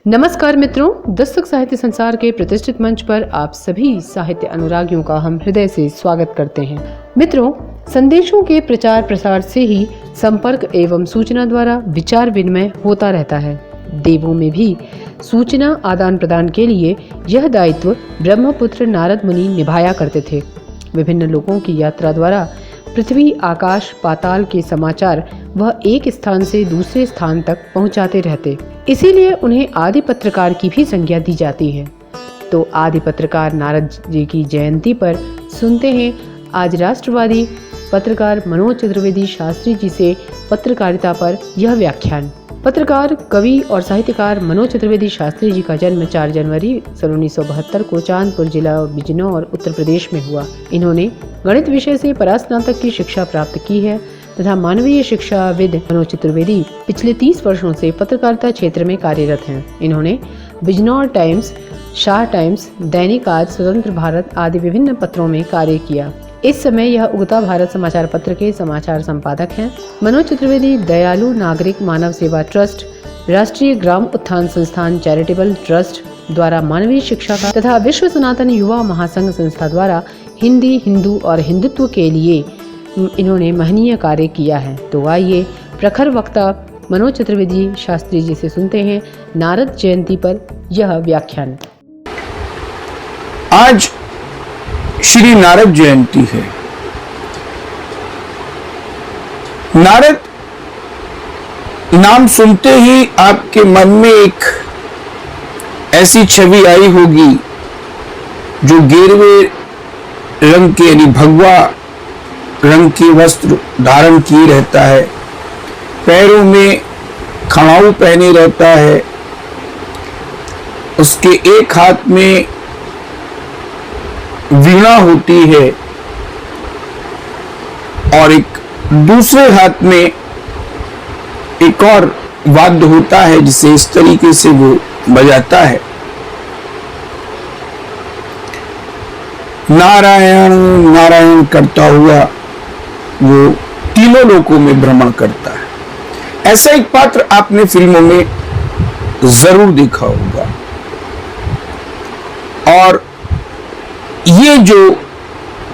नमस्कार मित्रों, दस्तक साहित्य संसार के प्रतिष्ठित मंच पर आप सभी साहित्य अनुरागियों का हम हृदय से स्वागत करते हैं। मित्रों, संदेशों के प्रचार प्रसार से ही संपर्क एवं सूचना द्वारा विचार विनिमय होता रहता है। देवों में भी सूचना आदान प्रदान के लिए यह दायित्व ब्रह्मपुत्र नारद मुनि निभाया करते थे। विभिन्न लोगों की यात्रा द्वारा पृथ्वी, आकाश, पाताल के समाचार वह एक स्थान से दूसरे स्थान तक पहुंचाते रहते। इसीलिए उन्हें आदि पत्रकार की भी संज्ञा दी जाती है। तो आदि पत्रकार नारद जी की जयंती पर सुनते हैं आज राष्ट्रवादी पत्रकार मनोज चतुर्वेदी शास्त्री जी से पत्रकारिता पर यह व्याख्यान। पत्रकार, कवि और साहित्यकार मनोज चतुर्वेदी शास्त्री जी का जन्म 4 जनवरी 1972 को चांदपुर जिला बिजनौर उत्तर प्रदेश में हुआ। इन्होंने गणित विषय से परास्नातक की शिक्षा प्राप्त की है तथा मानवीय शिक्षाविद मनोज चतुर्वेदी पिछले 30 वर्षों से पत्रकारिता क्षेत्र में कार्यरत हैं। इन्होंने बिजनौर टाइम्स, शाह टाइम्स, दैनिक आज, स्वतंत्र भारत आदि विभिन्न पत्रों में कार्य किया। इस समय यह उगता भारत समाचार पत्र के समाचार संपादक हैं। मनोज चतुर्वेदी दयालु नागरिक मानव सेवा ट्रस्ट, राष्ट्रीय ग्राम उत्थान संस्थान चैरिटेबल ट्रस्ट द्वारा मानवीय शिक्षा का तथा विश्व सनातन युवा महासंघ संस्था द्वारा हिंदी, हिंदू और हिंदुत्व के लिए इन्होंने महनीय कार्य किया है। तो आइए प्रखर वक्ता मनोज चतुर्वेदी शास्त्री जी से सुनते हैं नारद जयंती पर यह व्याख्यान। आज श्री नारद जयंती है। नारद नाम सुनते ही आपके मन में एक ऐसी छवि आई होगी जो गेरुए रंग के यानी भगवा रंग के वस्त्र धारण किए रहता है, पैरों में खड़ाऊ पहने रहता है, उसके एक हाथ में वीणा होती है और एक दूसरे हाथ में एक और वाद्य होता है जिसे इस तरीके से वो बजाता है। नारायण नारायण करता हुआ वो तीनों लोकों में भ्रमण करता है। ऐसा एक पात्र आपने फिल्मों में जरूर देखा होगा। और ये जो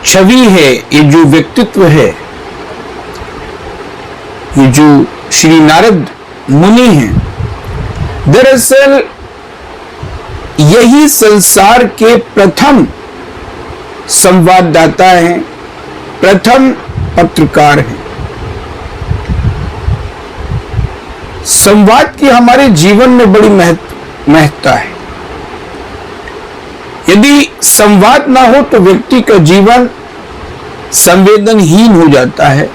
छवि है, ये जो व्यक्तित्व है, ये जो श्री नारद मुनि हैं, दरअसल यही संसार के प्रथम संवाददाता हैं, प्रथम पत्रकार हैं। संवाद की हमारे जीवन में बड़ी महत्ता है। यदि संवाद ना हो तो व्यक्ति का जीवन संवेदनहीन हो जाता है,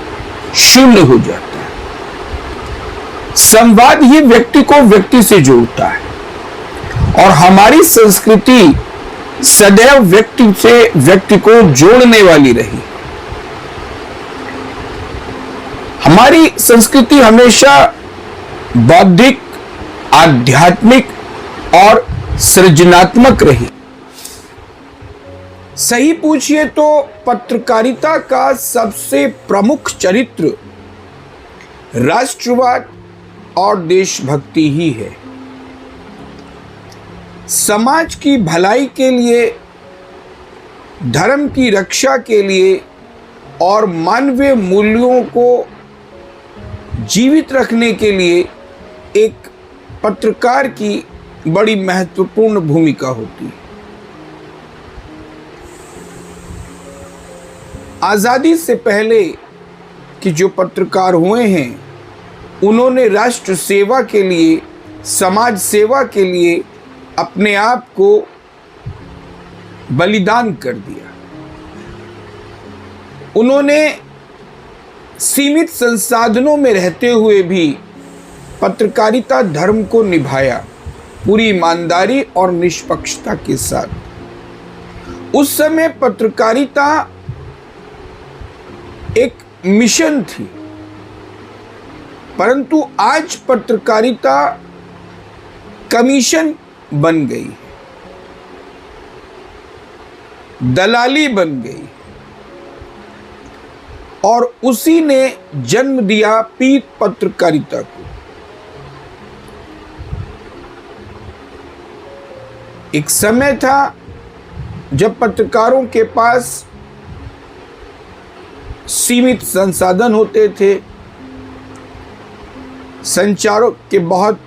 शून्य हो जाता है। संवाद ही व्यक्ति को व्यक्ति से जोड़ता है और हमारी संस्कृति सदैव व्यक्ति से व्यक्ति को जोड़ने वाली रही। हमारी संस्कृति हमेशा बौद्धिक, आध्यात्मिक और सृजनात्मक रही। सही पूछिए तो पत्रकारिता का सबसे प्रमुख चरित्र राष्ट्रवाद और देशभक्ति ही है। समाज की भलाई के लिए, धर्म की रक्षा के लिए और मानवीय मूल्यों को जीवित रखने के लिए एक पत्रकार की बड़ी महत्वपूर्ण भूमिका होती है। आजादी से पहले कि जो पत्रकार हुए हैं, उन्होंने राष्ट्र सेवा के लिए, समाज सेवा के लिए अपने आप को बलिदान कर दिया। उन्होंने सीमित संसाधनों में रहते हुए भी पत्रकारिता धर्म को निभाया, पूरी ईमानदारी और निष्पक्षता के साथ। उस समय पत्रकारिता एक मिशन थी, परंतु आज पत्रकारिता कमीशन बन गई, दलाली बन गई और उसी ने जन्म दिया पीत पत्रकारिता को। एक समय था जब पत्रकारों के पास सीमित संसाधन होते थे, संचारों के बहुत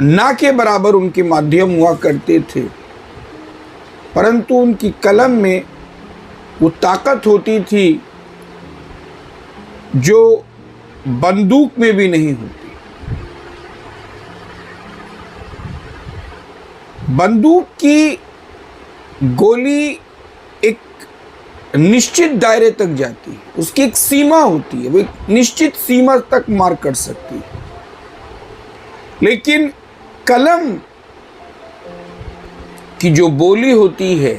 ना के बराबर उनके माध्यम हुआ करते थे, परंतु उनकी कलम में वो ताकत होती थी जो बंदूक में भी नहीं होती। बंदूक की गोली एक निश्चित दायरे तक जाती है, उसकी एक सीमा होती है, वो एक निश्चित सीमा तक मार कर सकती है, लेकिन कलम की जो बोली होती है,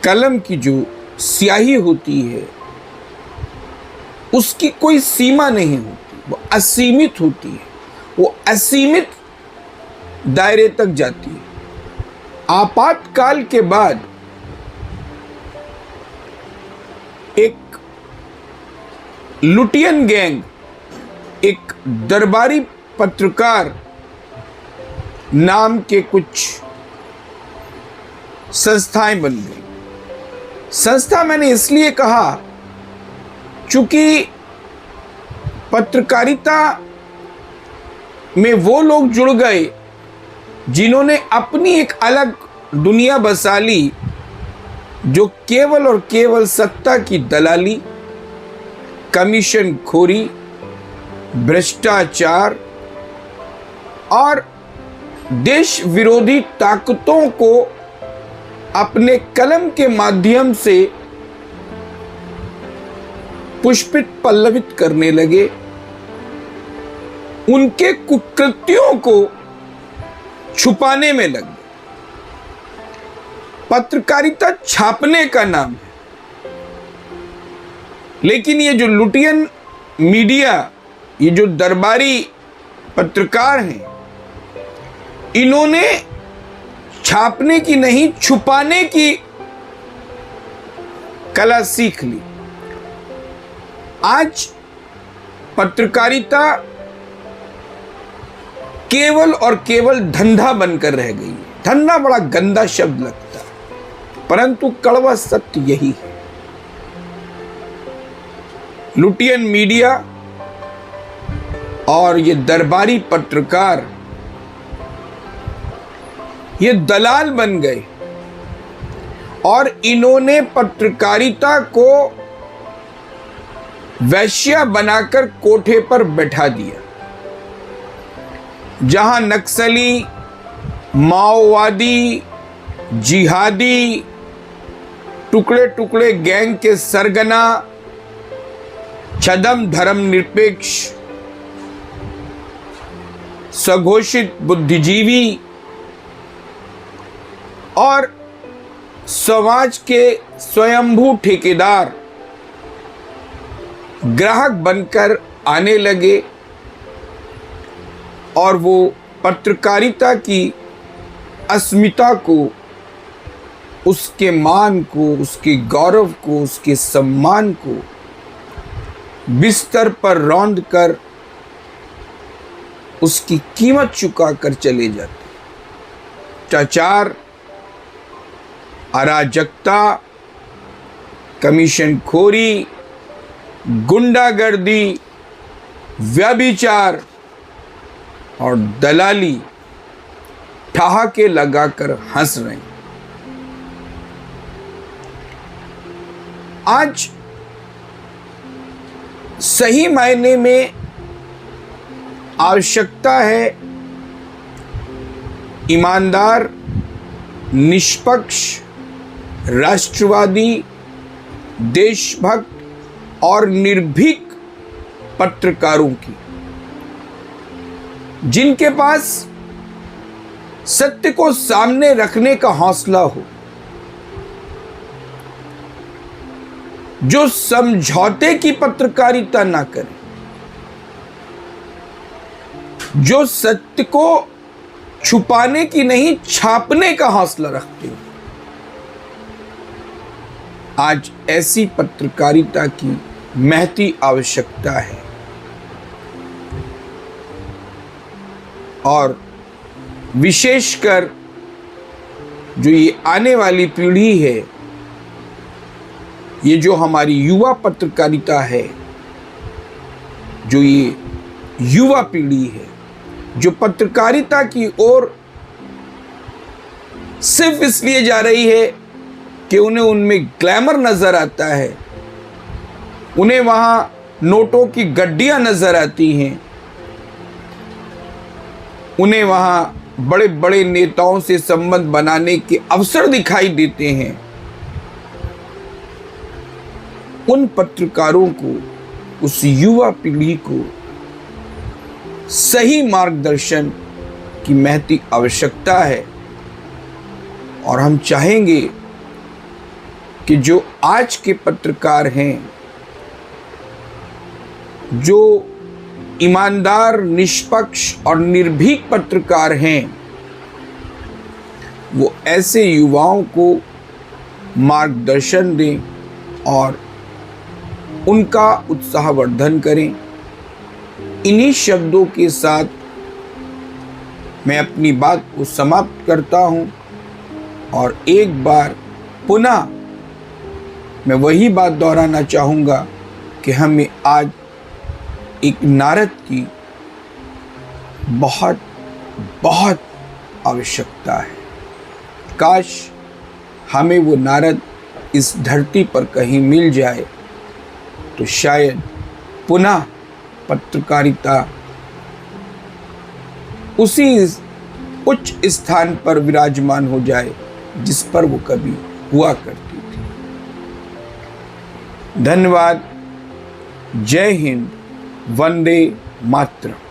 कलम की जो स्याही होती है, उसकी कोई सीमा नहीं होती, वो असीमित होती है, वो असीमित दायरे तक जाती है। आपातकाल के बाद एक लुटियन गैंग, एक दरबारी पत्रकार नाम के कुछ संस्थाएं बन गई। संस्था मैंने इसलिए कहा चूंकि पत्रकारिता में वो लोग जुड़ गए जिन्होंने अपनी एक अलग दुनिया बसा ली, जो केवल और केवल सत्ता की दलाली, कमीशन खोरी, भ्रष्टाचार और देश विरोधी ताकतों को अपने कलम के माध्यम से पुष्पित पल्लवित करने लगे, उनके कुकृत्यों को छुपाने में लगे। पत्रकारिता छापने का नाम है, लेकिन ये जो लुटियन मीडिया, ये जो दरबारी पत्रकार हैं, इन्होंने छापने की नहीं, छुपाने की कला सीख ली। आज पत्रकारिता केवल और केवल धंधा बनकर रह गई है। धंधा बड़ा गंदा शब्द लगता है, परंतु कड़वा सत्य यही है। लुटियन मीडिया और ये दरबारी पत्रकार ये दलाल बन गए और इन्होंने पत्रकारिता को वैश्या बनाकर कोठे पर बैठा दिया। जहां नक्सली, माओवादी, जिहादी, टुकड़े टुकड़े गैंग के सरगना, छदम धर्म निरपेक्ष, स्वघोषित बुद्धिजीवी और समाज के स्वयंभू ठेकेदार ग्राहक बनकर आने लगे और वो पत्रकारिता की अस्मिता को, उसके मान को, उसके गौरव को, उसके सम्मान को बिस्तर पर रौंद कर उसकी कीमत चुका कर चले जाते। भ्रष्टाचार, अराजकता, कमीशन खोरी, गुंडागर्दी, व्यभिचार और दलाली ठहाके लगाकर हंस रहे हैं। आज सही मायने में आवश्यकता है ईमानदार, निष्पक्ष, राष्ट्रवादी, देशभक्त और निर्भीक पत्रकारों की, जिनके पास सत्य को सामने रखने का हौसला हो, जो समझौते की पत्रकारिता ना करे, जो सत्य को छुपाने की नहीं, छापने का हौसला रखते हो। आज ऐसी पत्रकारिता की महती आवश्यकता है और विशेषकर जो ये आने वाली पीढ़ी है, ये जो हमारी युवा पत्रकारिता है, जो ये युवा पीढ़ी है, जो पत्रकारिता की ओर सिर्फ इसलिए जा रही है कि उन्हें उनमें ग्लैमर नजर आता है, उन्हें वहां नोटों की गड्डियां नजर आती हैं, उन्हें वहां बड़े बड़े नेताओं से संबंध बनाने के अवसर दिखाई देते हैं। उन पत्रकारों को, उस युवा पीढ़ी को सही मार्गदर्शन की महती आवश्यकता है। और हम चाहेंगे कि जो आज के पत्रकार हैं, जो ईमानदार, निष्पक्ष और निर्भीक पत्रकार हैं, वो ऐसे युवाओं को मार्गदर्शन दें और उनका उत्साहवर्धन करें। इन्हीं शब्दों के साथ मैं अपनी बात को समाप्त करता हूं और एक बार पुनः मैं वही बात दोहराना चाहूँगा कि हमें आज एक नारद की बहुत बहुत आवश्यकता है। काश हमें वो नारद इस धरती पर कहीं मिल जाए तो शायद पुनः पत्रकारिता उसी उच्च स्थान पर विराजमान हो जाए जिस पर वो कभी हुआ करती थी। धन्यवाद। जय हिंद। वंदे मातरम।